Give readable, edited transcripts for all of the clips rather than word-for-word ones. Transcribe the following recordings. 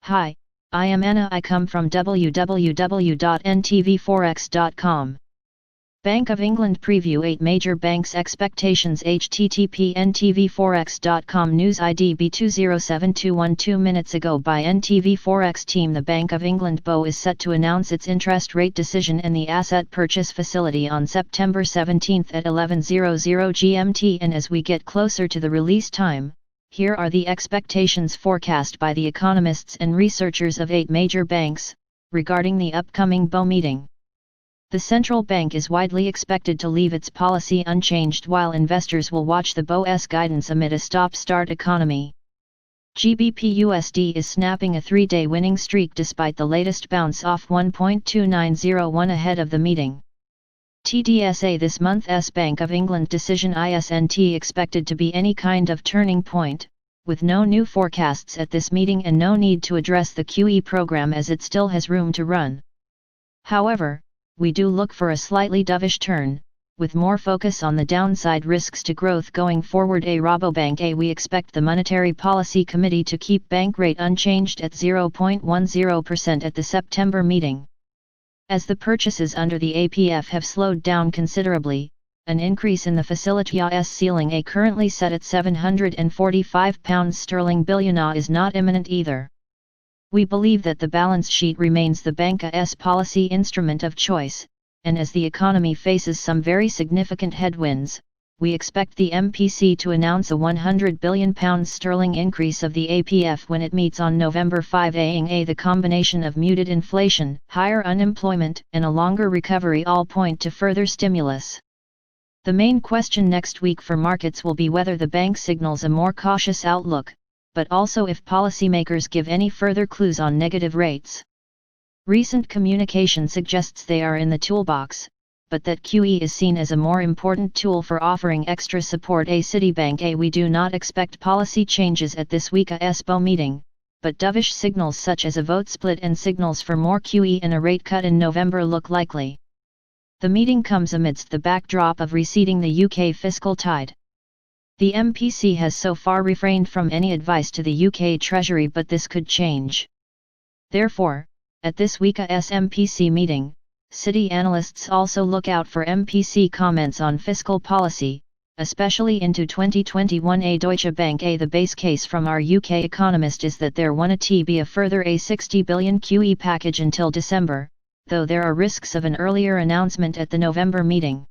Hi, I am Anna. I come from www.ntvforex.com. Bank of England preview 8 major banks expectations. http ntvforex.com news ID B207212 2 minutes ago by NTV Forex team. The Bank of England BoE is set to announce its interest rate decision and the asset purchase facility on September 17 at 11:00 GMT, and as we get closer to the release time, here are the expectations forecast by the economists and researchers of 8 major banks regarding the upcoming BoE meeting. The central bank is widely expected to leave its policy unchanged, while investors will watch the BoE's guidance amid a stop-start economy. GBP/USD is snapping a 3-day winning streak despite the latest bounce off 1.2901 ahead of the meeting. TDSA this month's Bank of England decision isn't expected to be any kind of turning point, with no new forecasts at this meeting and no need to address the QE program as it still has room to run. However, we do look for a slightly dovish turn, with more focus on the downside risks to growth going forward. Rabobank we expect the Monetary Policy Committee to keep bank rate unchanged at 0.10% at the September meeting. As the purchases under the APF have slowed down considerably, an increase in the facility's ceiling currently set at £745 billion is not imminent either. We believe that the balance sheet remains the bank's policy instrument of choice, and as the economy faces some very significant headwinds, we expect the MPC to announce a £100 billion increase of the APF when it meets on November 5. The combination of muted inflation, higher unemployment, and a longer recovery all point to further stimulus. The main question next week for markets will be whether the bank signals a more cautious outlook, but also if policymakers give any further clues on negative rates. Recent communication suggests they are in the toolbox, but that QE is seen as a more important tool for offering extra support. Citibank we do not expect policy changes at this week's BoE meeting, but dovish signals such as a vote split and signals for more QE and a rate cut in November look likely. The meeting comes amidst the backdrop of receding the UK fiscal tide. The MPC has so far refrained from any advice to the UK Treasury, but this could change. Therefore, at this week's MPC meeting, Citi analysts also look out for MPC comments on fiscal policy, especially into 2021. Deutsche Bank the base case from our UK economist is that there won't be a further £60 billion QE package until December, though there are risks of an earlier announcement at the November meeting.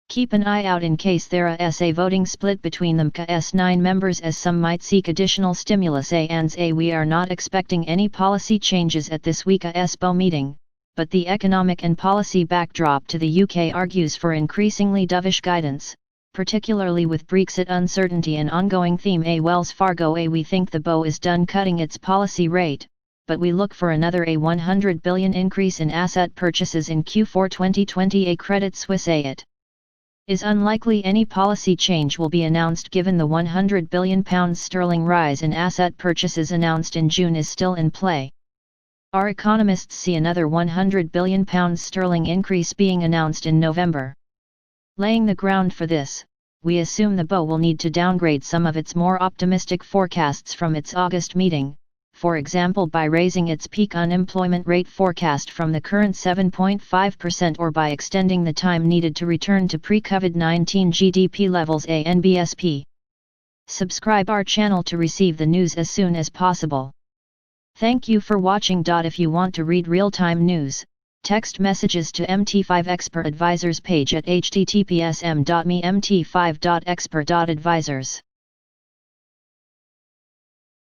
Keep an eye out in case there is a voting split between the MK's 9 members, as some might seek additional stimulus. We are not expecting any policy changes at this week's BoE meeting, but the economic and policy backdrop to the UK argues for increasingly dovish guidance, particularly with Brexit uncertainty an ongoing theme. Wells Fargo we think the BoE is done cutting its policy rate, but we look for another £100 billion increase in asset purchases in Q4 2020. Credit Suisse it is unlikely any policy change will be announced given the £100 billion rise in asset purchases announced in June is still in play. Our economists see another £100 billion increase being announced in November. Laying the ground for this, we assume the BoE will need to downgrade some of its more optimistic forecasts from its August meeting, for example by raising its peak unemployment rate forecast from the current 7.5% or by extending the time needed to return to pre-COVID-19 GDP levels. NBSP. Subscribe our channel to receive the news as soon as possible. Thank you for watching. If you want to read real-time news, text messages to MT5 Expert Advisors page at https://m.me mt5.expert.advisors.